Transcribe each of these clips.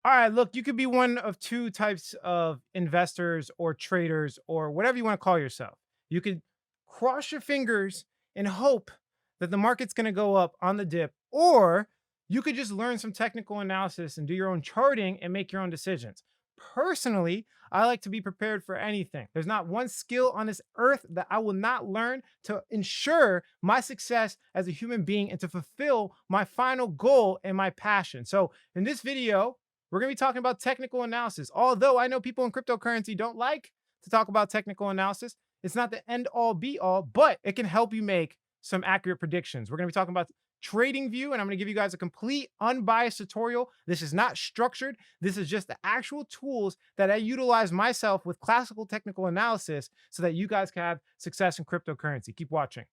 All right, look, you could be one of two types of investors or traders or whatever you want to call yourself. You could cross your fingers and hope that the market's going to go up on the dip, or you could just learn some technical analysis and do your own charting and make your own decisions. Personally, I like to be prepared for anything. There's not one skill on this earth that I will not learn to ensure my success as a human being and to fulfill my final goal and my passion. So, in this video, we're going to be talking about technical analysis. Although I know people in cryptocurrency don't like to talk about technical analysis, it's not the end all be all, but it can help you make some accurate predictions. We're going to be talking about Tradingview, and I'm going to give you guys a complete unbiased tutorial. This is not structured. This is just the actual tools that I utilize myself with classical technical analysis so that you guys can have success in cryptocurrency. Keep watching.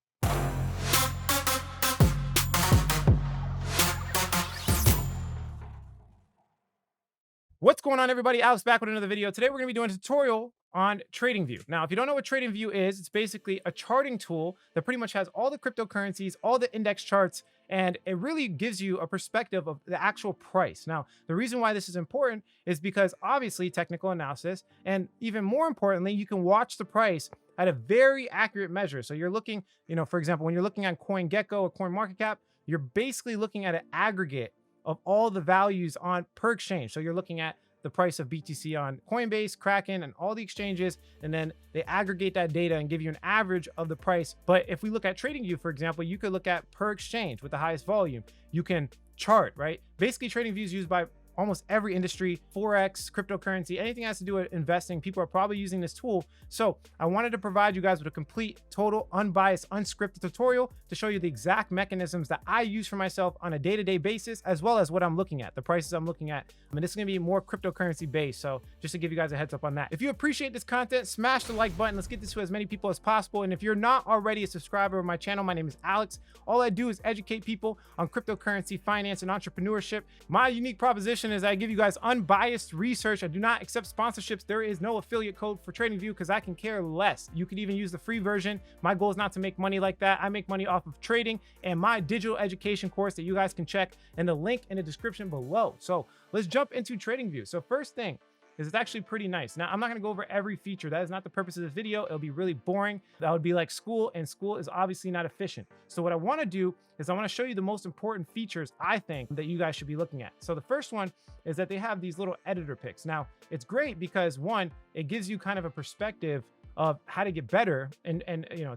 What's going on, everybody? Alex back with another video. Today we're going to be doing a tutorial on TradingView. Now, if you don't know what TradingView is, it's basically a charting tool that pretty much has all the cryptocurrencies, all the index charts, and it really gives you a perspective of the actual price. Now, the reason why this is important is because obviously technical analysis, and even more importantly, you can watch the price at a very accurate measure. So you're looking, for example, when you're looking on CoinGecko or CoinMarketCap, you're basically looking at an aggregate of all the values on per exchange. So you're looking at the price of BTC on Coinbase, Kraken, and all the exchanges, and then they aggregate that data and give you an average of the price. But if we look at TradingView, for example, you could look at per exchange with the highest volume. You can chart, right? Basically, TradingView is used by almost every industry, Forex, cryptocurrency, anything that has to do with investing. People are probably using this tool. So I wanted to provide you guys with a complete, total, unbiased, unscripted tutorial to show you the exact mechanisms that I use for myself on a day-to-day basis, as well as what I'm looking at, the prices I'm looking at. I mean, this is going to be more cryptocurrency based. So just to give you guys a heads up on that. If you appreciate this content, smash the like button. Let's get this to as many people as possible. And if you're not already a subscriber of my channel, my name is Alex. All I do is educate people on cryptocurrency, finance, and entrepreneurship. My unique proposition is I give you guys unbiased research. I do not accept sponsorships. There is no affiliate code for TradingView because I can care less. You could even use the free version. My goal is not to make money like that. I make money off of trading and my digital education course that you guys can check in the link in the description below. So let's jump into TradingView. So first thing is it's actually pretty nice. Now, I'm not going to go over every feature. That is not the purpose of this video. It'll be really boring. That would be like school, and school is obviously not efficient. So what I want to do is I want to show you the most important features I think that you guys should be looking at. So the first one is that they have these little editor picks. Now, it's great because one, it gives you kind of a perspective of how to get better and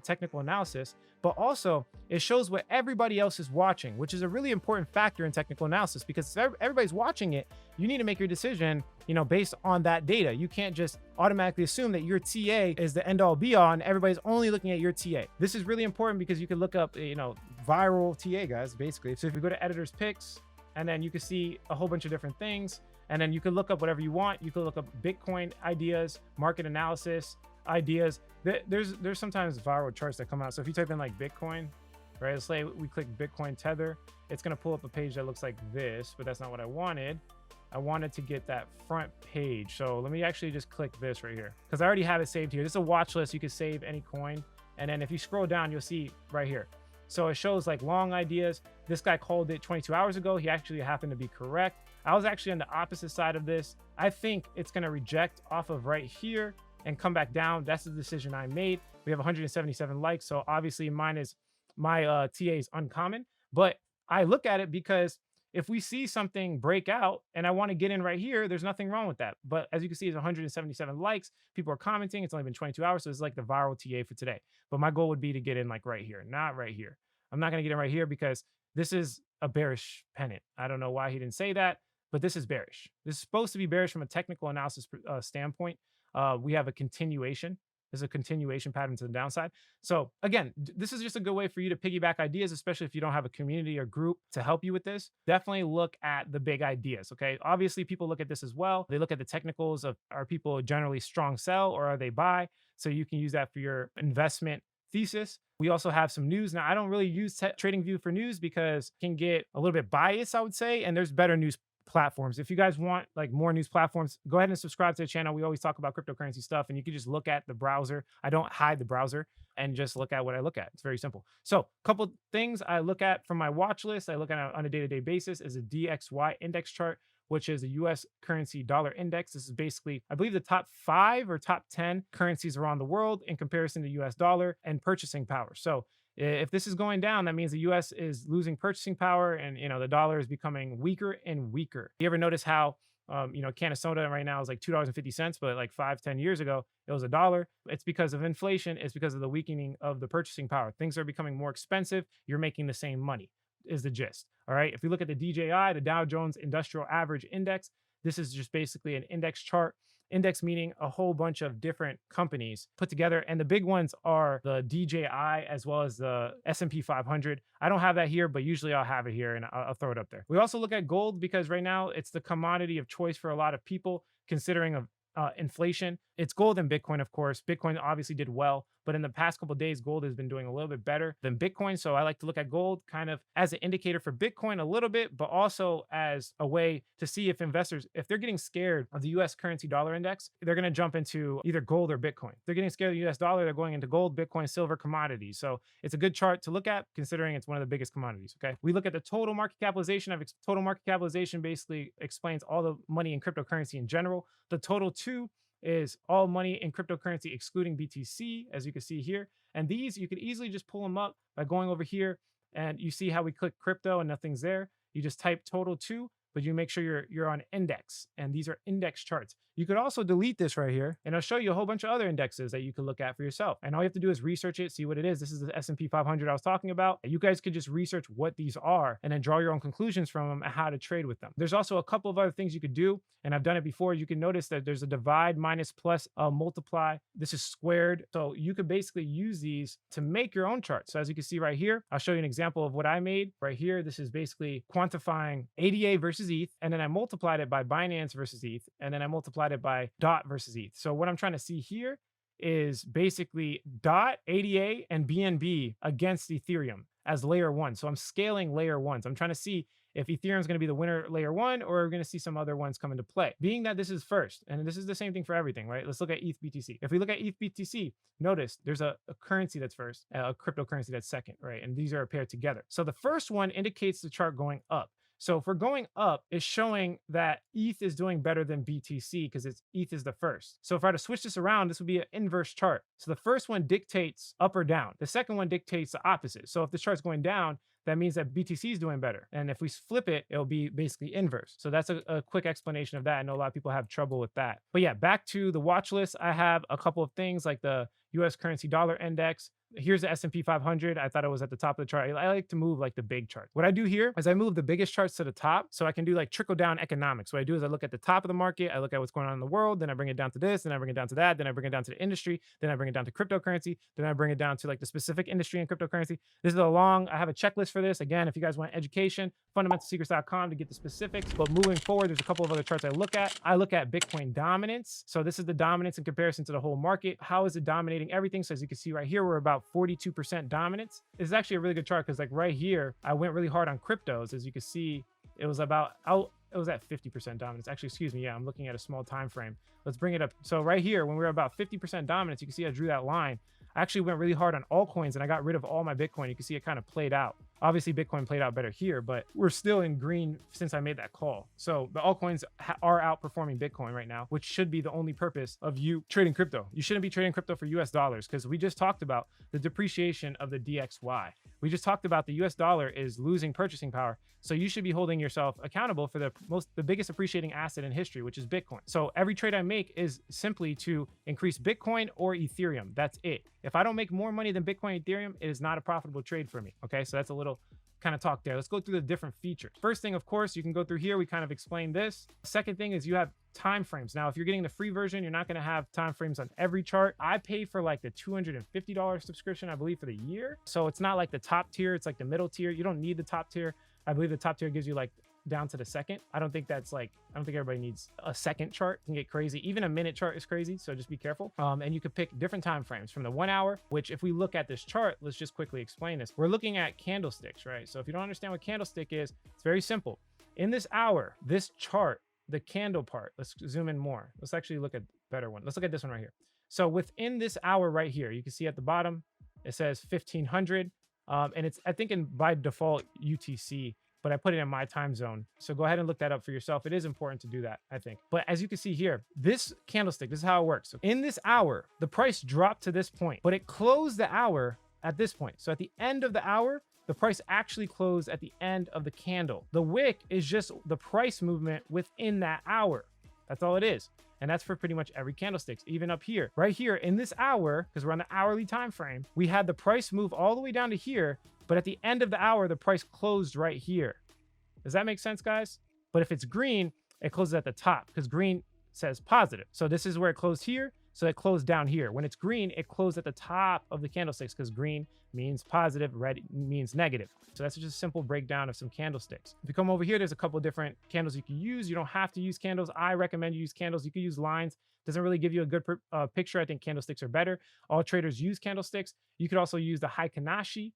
technical analysis, but also it shows what everybody else is watching, which is a really important factor in technical analysis because if everybody's watching it, you need to make your decision based on that data. You can't just automatically assume that your TA is the end all be all and everybody's only looking at your TA. This is really important because you can look up viral TA, guys, basically. So if you go to editors picks, and then you can see a whole bunch of different things, and then you can look up whatever you want. You can look up Bitcoin ideas, market analysis ideas. There's sometimes viral charts that come out. So if you type in like Bitcoin, right, let's say we click Bitcoin tether, it's going to pull up a page that looks like this, but that's not what I wanted. I wanted to get that front page. So let me actually just click this right here because I already have it saved here. This is a watch list. You can save any coin. And then if you scroll down, you'll see right here. So it shows like long ideas. This guy called it 22 hours ago. He actually happened to be correct. I was actually on the opposite side of this. I think it's going to reject off of right here and come back down. That's the decision I made. We have 177 likes. So obviously my TA is uncommon, but I look at it because if we see something break out and I want to get in right here, there's nothing wrong with that. But as you can see, it's 177 likes. People are commenting. It's only been 22 hours. So it's like the viral TA for today. But my goal would be to get in like right here, not right here. I'm not going to get in right here because this is a bearish pennant. I don't know why he didn't say that, but this is bearish. This is supposed to be bearish from a technical analysis standpoint. We have a continuation. There's a continuation pattern to the downside. So again, this is just a good way for you to piggyback ideas, especially if you don't have a community or group to help you with this. Definitely look at the big ideas, okay? Obviously, people look at this as well. They look at the technicals of, are people generally strong sell or are they buy? So you can use that for your investment thesis. We also have some news. Now, I don't really use TradingView for news because it can get a little bit biased, I would say, and there's better news platforms. If you guys want like more news platforms, go ahead and subscribe to the channel. We always talk about cryptocurrency stuff and you can just look at the browser. I don't hide the browser and just look at what I look at. It's very simple. So a couple things I look at from my watch list, I look at on a day-to-day basis is a Dxy Index Chart, which is a US currency dollar index. This is basically, I believe, the top 5 or top 10 currencies around the world in comparison to US dollar and purchasing power. So if this is going down, that means the US is losing purchasing power, and the dollar is becoming weaker and weaker. You ever notice how a can of soda right now is like $2.50, but like 5, 10 years ago, it was $1. It's because of inflation. It's because of the weakening of the purchasing power. Things are becoming more expensive. You're making the same money, is the gist. All right. If you look at the DJI, the Dow Jones Industrial Average Index, this is just basically an index chart. Index meaning a whole bunch of different companies put together, and the big ones are the DJI as well as the S&P 500. I don't have that here, but usually I'll have it here, and I'll throw it up there. We also look at gold because right now it's the commodity of choice for a lot of people, considering of inflation. It's gold and Bitcoin, of course. Bitcoin obviously did well, but in the past couple of days, gold has been doing a little bit better than Bitcoin. So I like to look at gold kind of as an indicator for Bitcoin a little bit, but also as a way to see if investors, if they're getting scared of the US currency dollar index, they're going to jump into either gold or Bitcoin. If they're getting scared of the US dollar, they're going into gold, Bitcoin, silver, commodities. So it's a good chart to look at considering it's one of the biggest commodities. Okay. We look at the total market capitalization. Total market capitalization basically explains all the money in cryptocurrency in general. The total two is all money in cryptocurrency excluding BTC, as you can see here. And these, you could easily just pull them up by going over here, and you see how we click crypto and nothing's there. You just type total two, but you make sure you're on index, and these are index charts. You could also delete this right here, and I'll show you a whole bunch of other indexes that you can look at for yourself. And all you have to do is research it, see what it is. This is the S&P 500 I was talking about. You guys could just research what these are and then draw your own conclusions from them and how to trade with them. There's also a couple of other things you could do, and I've done it before. You can notice that there's a divide, minus, plus, multiply. This is squared. So you could basically use these to make your own chart. So as you can see right here, I'll show you an example of what I made right here. This is basically quantifying ADA versus ETH, and then I multiplied it by Binance versus ETH, and then I multiplied it by DOT versus ETH. So what I'm trying to see here is basically DOT, ADA, and BNB against Ethereum as layer one. So I'm scaling layer ones. I'm trying to see if Ethereum is going to be the winner layer one, or we're going to see some other ones come into play. Being that this is first, and this is the same thing for everything, right? Let's look at ETH BTC. If we look at ETH BTC, notice there's a currency that's first, a cryptocurrency that's second, right? And these are paired together. So the first one indicates the chart going up. So if we're going up, it's showing that ETH is doing better than BTC because ETH is the first. So if I were to switch this around, this would be an inverse chart. So the first one dictates up or down. The second one dictates the opposite. So if the chart's going down, that means that BTC is doing better. And if we flip it, it'll be basically inverse. So that's a quick explanation of that. I know a lot of people have trouble with that. But yeah, back to the watch list. I have a couple of things like the US currency dollar index. Here's the S&P 500. I thought it was at the top of the chart. I like to move like the big charts. What I do here is I move the biggest charts to the top so I can do like trickle down economics. What I do is I look at the top of the market. I look at what's going on in the world. Then I bring it down to this. Then I bring it down to that. Then I bring it down to the industry. Then I bring it down to cryptocurrency. Then I bring it down to like the specific industry in cryptocurrency. This is I have a checklist for this. Again, if you guys want education, fundamentalsecrets.com to get the specifics. But moving forward, there's a couple of other charts I look at. I look at Bitcoin dominance. So this is the dominance in comparison to the whole market. How is it dominating everything? So as you can see right here, we're about 42% dominance. It's actually a really good chart because like right here, I went really hard on cryptos. As you can see, it was about it was at 50% dominance. Actually, excuse me. Yeah, I'm looking at a small time frame. Let's bring it up. So right here, when we were about 50% dominance, you can see I drew that line. I actually went really hard on altcoins and I got rid of all my Bitcoin. You can see it kind of played out. Obviously, Bitcoin played out better here, but we're still in green since I made that call. So the altcoins are outperforming Bitcoin right now, which should be the only purpose of you trading crypto. You shouldn't be trading crypto for US dollars because we just talked about the depreciation of the DXY. We just talked about the US dollar is losing purchasing power. So you should be holding yourself accountable for the biggest appreciating asset in history, which is Bitcoin. So every trade I make is simply to increase Bitcoin or Ethereum. That's it. If I don't make more money than Bitcoin and Ethereum, it is not a profitable trade for me. Okay, so that's a little kind of talk there. Let's go through the different features. First thing, of course, you can go through here. We kind of explained this. Second thing is you have time frames. Now, if you're getting the free version, you're not going to have time frames on every chart. I pay for like the $250 subscription, I believe, for the year. So it's not like the top tier. It's like the middle tier. You don't need the top tier. I believe the top tier gives you like down to the second. I don't think everybody needs a second chart. It can get crazy. Even a minute chart is crazy. So just be careful. And you could pick different time frames from the 1 hour, which if we look at this chart, let's just quickly explain this. We're looking at candlesticks, right? So if you don't understand what candlestick is, it's very simple. In this hour, this chart, the candle part, let's zoom in more. Let's actually look at a better one. Let's look at this one right here. So within this hour right here, you can see at the bottom, it says 1500. And it's, I think by default UTC, but I put it in my time zone. So go ahead and look that up for yourself. It is important to do that, I think. But as you can see here, this candlestick, this is how it works. So in this hour, the price dropped to this point, but it closed the hour at this point. So at the end of the hour, the price actually closed at the end of the candle. The wick is just the price movement within that hour. That's all it is. And that's for pretty much every candlestick. Even up here, right here in this hour, because we're on the hourly time frame, we had the price move all the way down to here, but at the end of the hour, the price closed right here. Does that make sense, guys? But if it's green, it closes at the top because green says positive. So this is where it closed here. So it closed down here. When it's green, it closed at the top of the candlesticks because green means positive, red means negative. So that's just a simple breakdown of some candlesticks. If you come over here, there's a couple different candles you can use. You don't have to use candles. I recommend you use candles. You can use lines. Doesn't really give you a good picture. I think candlesticks are better. All traders use candlesticks. You could also use the Heikin-Ashi,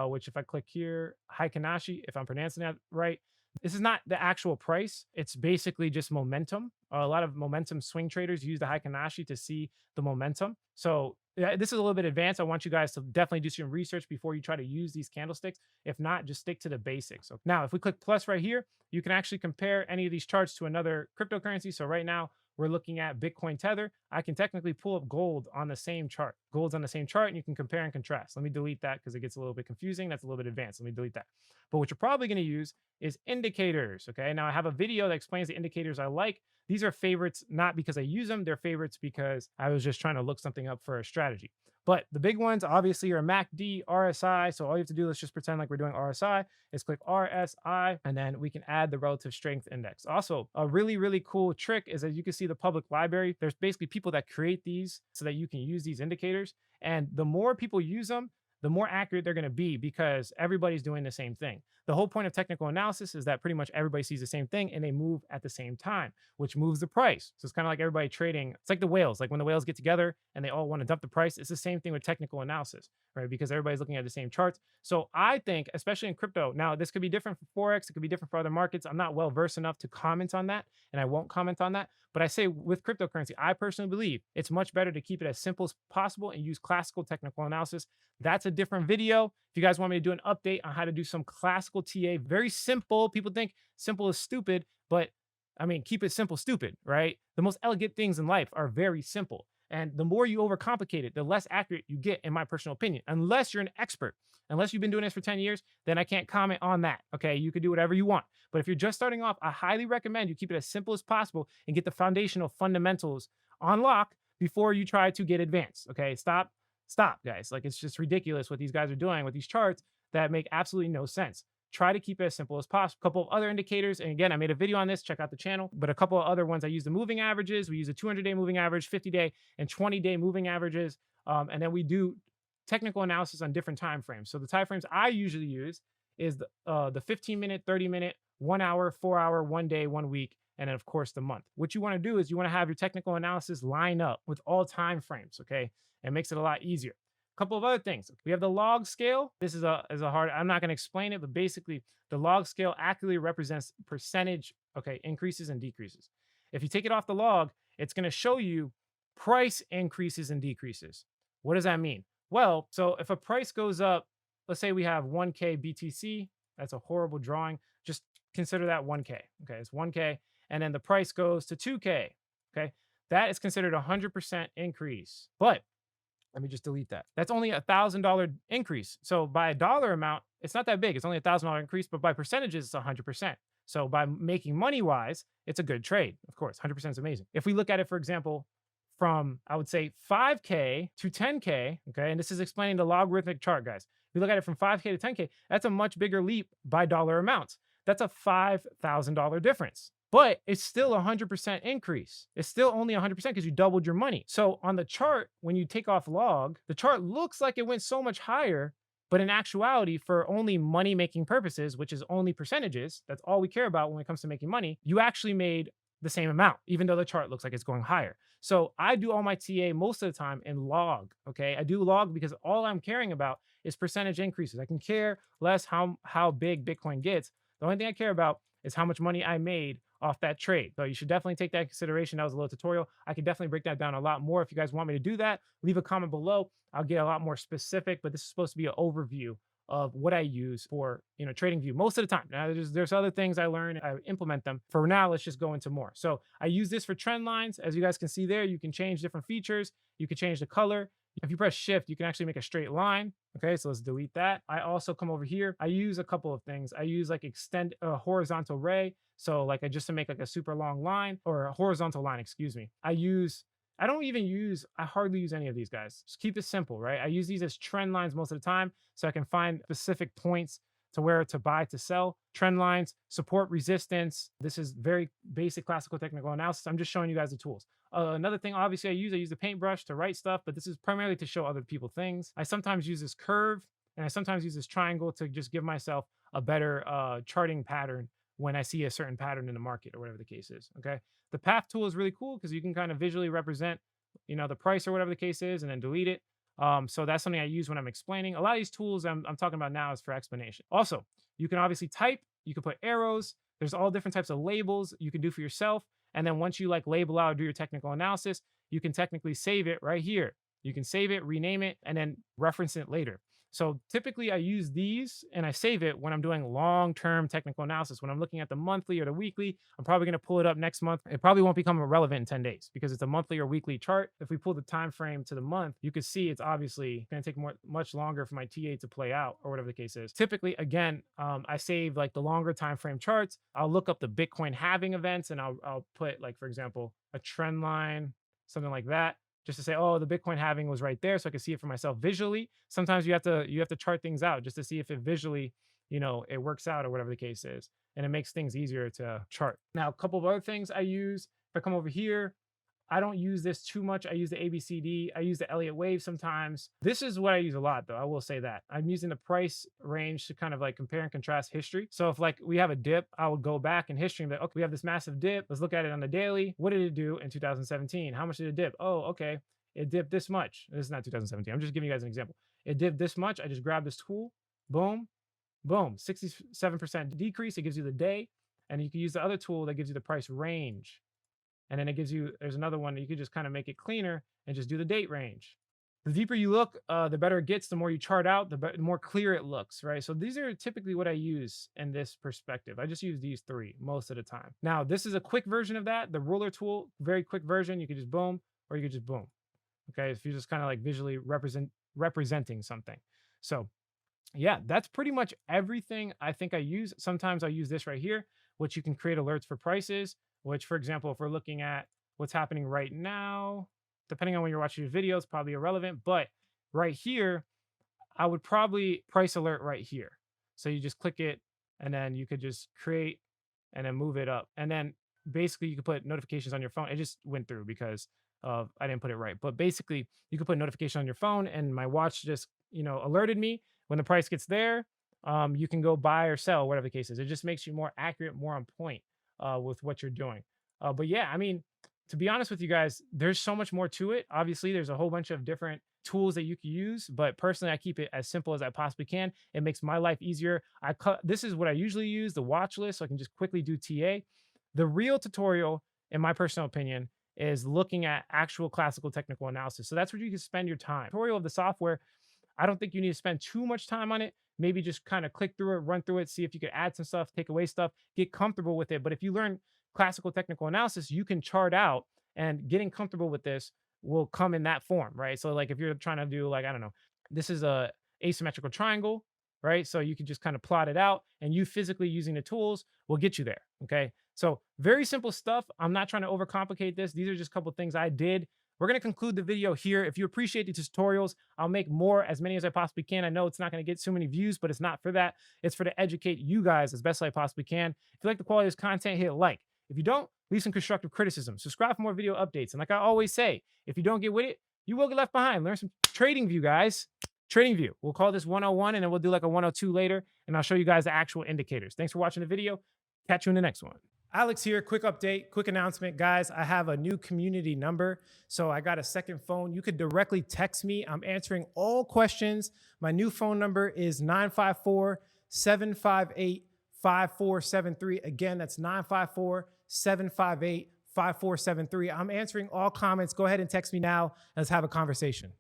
which if I click here, Heikin-Ashi, if I'm pronouncing that right, this is not the actual price. It's basically just momentum. A lot of momentum swing traders use the Heikin-Ashi to see the momentum. So this is a little bit advanced. I want you guys to definitely do some research before you try to use these candlesticks. If not, just stick to the basics. So now, if we click plus right here, you can actually compare any of these charts to another cryptocurrency. So right now, we're looking at Bitcoin Tether. I can technically pull up gold on the same chart. Gold's on the same chart, and you can compare and contrast. Let me delete that because it gets a little bit confusing. That's a little bit advanced. Let me delete that. But what you're probably going to use is indicators. Okay. Now I have a video that explains the indicators I like. These are favorites, not because I use them. They're favorites because I was just trying to look something up for a strategy. But the big ones, obviously, are MACD, RSI. So all you have to do is just pretend like we're doing RSI. Is click RSI, and then we can add the relative strength index. Also, a really, really cool trick is that you can see the public library. There's basically people that create these so that you can use these indicators. And the more people use them, the more accurate they're going to be because everybody's doing the same thing. The whole point of technical analysis is that pretty much everybody sees the same thing and they move at the same time, which moves the price. So it's kind of like everybody trading. It's like the whales, like when the whales get together and they all want to dump the price. It's the same thing with technical analysis, right? Because everybody's looking at the same charts. So I think, especially in crypto, now this could be different for Forex. It could be different for other markets. I'm not well versed enough to comment on that, and I won't comment on that. But I say with cryptocurrency, I personally believe it's much better to keep it as simple as possible and use classical technical analysis. That's a different video. If you guys want me to do an update on how to do some classical TA, very simple. People think simple is stupid, but I mean, keep it simple, stupid, right? The most elegant things in life are very simple. And the more you overcomplicate it, the less accurate you get, in my personal opinion, unless you're an expert. Unless you've been doing this for 10 years, then I can't comment on that. Okay. You can do whatever you want. But if you're just starting off, I highly recommend you keep it as simple as possible and get the foundational fundamentals on lock before you try to get advanced. Okay. Stop, guys. Like, it's just ridiculous what these guys are doing with these charts that make absolutely no sense. Try to keep it as simple as possible. A couple of other indicators. And again, I made a video on this. Check out the channel. But a couple of other ones, I use the moving averages. We use a 200-day moving average, 50-day, and 20-day moving averages. And then we do technical analysis on different time frames. So the time frames I usually use is the 15-minute, 30-minute, 1 hour, 4 hour, 1 day, 1 week, and then of course the month. What you want to do is you want to have your technical analysis line up with all time frames. Okay, it makes it a lot easier. A couple of other things. We have the log scale. This is a hard. I'm not going to explain it, but basically the log scale accurately represents percentage. Okay, increases and decreases. If you take it off the log, it's going to show you price increases and decreases. What does that mean? Well, so if a price goes up, let's say we have 1K BTC, that's a horrible drawing. Just consider that 1K. Okay, it's 1K. And then the price goes to 2K. Okay, that is considered a 100% increase. But let me just delete that. That's only $1,000 increase. So by a dollar amount, it's not that big. It's only $1,000 increase, but by percentages, it's 100%. So by making money wise, it's a good trade. Of course, 100% is amazing. If we look at it, for example, from, I would say 5K to 10K, okay? And this is explaining the logarithmic chart, guys. If you look at it from 5K to 10K, that's a much bigger leap by dollar amounts. That's a $5,000 difference. But it's still a 100% increase. It's still only 100% because you doubled your money. So on the chart, when you take off log, the chart looks like it went so much higher, but in actuality, for only money-making purposes, which is only percentages, that's all we care about when it comes to making money, you actually made the same amount, even though the chart looks like it's going higher. So I do all my TA most of the time in log, okay? I do log because all I'm caring about is percentage increases. I can care less how big Bitcoin gets. The only thing I care about is how much money I made off that trade. So you should definitely take that into consideration. That was a little tutorial. I can definitely break that down a lot more. If you guys want me to do that, leave a comment below. I'll get a lot more specific, but this is supposed to be an overview of what I use for, TradingView most of the time. Now there's other things I learn, I implement them. For now, let's just go into more. So I use this for trend lines. As you guys can see there, you can change different features. You can change the color. If you press shift, you can actually make a straight line. Okay, so let's delete that. I also come over here. I use a couple of things. I use like extend a horizontal ray. So like just to make like a super long line or a horizontal line, excuse me. I hardly use any of these guys. Just keep it simple, right? I use these as trend lines most of the time so I can find specific points to where to buy, to sell. Trend lines, support, resistance. This is very basic classical technical analysis. I'm just showing you guys the tools. Another thing, obviously, I use the paintbrush to write stuff, but this is primarily to show other people things. I sometimes use this curve, and I sometimes use this triangle to just give myself a better charting pattern when I see a certain pattern in the market or whatever the case is. Okay. The path tool is really cool because you can kind of visually represent, the price or whatever the case is, and then delete it. So that's something I use when I'm explaining. A lot of these tools I'm talking about now is for explanation. Also, you can obviously type, you can put arrows. There's all different types of labels you can do for yourself. And then once you like label out, do your technical analysis, you can technically save it right here. You can save it, rename it, and then reference it later. So typically I use these and I save it when I'm doing long-term technical analysis. When I'm looking at the monthly or the weekly, I'm probably going to pull it up next month. It probably won't become irrelevant in 10 days because it's a monthly or weekly chart. If we pull the time frame to the month, you could see it's obviously going to take much longer for my TA to play out or whatever the case is. Typically, again, I save like the longer time frame charts. I'll look up the Bitcoin halving events and I'll put like, for example, a trend line, something like that, just to say, oh, the Bitcoin halving was right there, so I can see it for myself visually. Sometimes you have to chart things out just to see if it visually, it works out or whatever the case is, and it makes things easier to chart. Now, a couple of other things I use. If I come over here, I don't use this too much. I use the ABCD. I use the Elliott wave sometimes. This is what I use a lot, though. I will say that. I'm using the price range to kind of like compare and contrast history. So if like we have a dip, I would go back in history and be like, okay, we have this massive dip. Let's look at it on the daily. What did it do in 2017? How much did it dip? Oh, okay. It dipped this much. This is not 2017. I'm just giving you guys an example. It dipped this much. I just grabbed this tool. Boom, boom. 67% decrease. It gives you the day. And you can use the other tool that gives you the price range. And then there's another one that you could just kind of make it cleaner and just do the date range. The deeper you look, the better it gets. The more you chart out, the more clear it looks, right? So these are typically what I use in this perspective. I just use these three most of the time. Now, this is a quick version of that. The ruler tool, very quick version. You could just boom, or you could just boom. Okay, if you're just kind of like visually representing something. So yeah, that's pretty much everything I think I use. Sometimes I use this right here, which you can create alerts for prices, which, for example, if we're looking at what's happening right now, depending on when you're watching your video, it's probably irrelevant. But right here, I would probably price alert right here. So you just click it and then you could just create and then move it up. And then basically you could put notifications on your phone. It just went through because I didn't put it right. But basically you could put notification on your phone and my watch just, alerted me when the price gets there. You can go buy or sell, whatever the case is. It just makes you more accurate, more on point with what you're doing. But yeah, I mean, to be honest with you guys, there's so much more to it. Obviously, there's a whole bunch of different tools that you can use, but personally, I keep it as simple as I possibly can. It makes my life easier. This is what I usually use, the watch list, so I can just quickly do TA. The real tutorial, in my personal opinion, is looking at actual classical technical analysis. So that's where you can spend your time. Tutorial of the software, I don't think you need to spend too much time on it. Maybe just kind of click through it, run through it, see if you could add some stuff, take away stuff, get comfortable with it. But if you learn classical technical analysis, you can chart out, and getting comfortable with this will come in that form, right? So like if you're trying to do like, I don't know, this is a asymmetrical triangle, right? So you can just kind of plot it out, and you physically using the tools will get you there, okay? So very simple stuff. I'm not trying to overcomplicate this. These are just a couple of things I did. We're going to conclude the video here. If you appreciate these tutorials, I'll make more, as many as I possibly can. I know it's not going to get so many views, but it's not for that. It's for to educate you guys as best as I possibly can. If you like the quality of this content, hit like. If you don't, leave some constructive criticism. Subscribe for more video updates. And like I always say, if you don't get with it, you will get left behind. Learn some TradingView, guys. TradingView. We'll call this 101, and then we'll do like a 102 later, and I'll show you guys the actual indicators. Thanks for watching the video. Catch you in the next one. Alex here, quick update, quick announcement. Guys, I have a new community number. So I got a second phone. You could directly text me. I'm answering all questions. My new phone number is 954-758-5473. Again, that's 954-758-5473. I'm answering all comments. Go ahead and text me now. Let's have a conversation.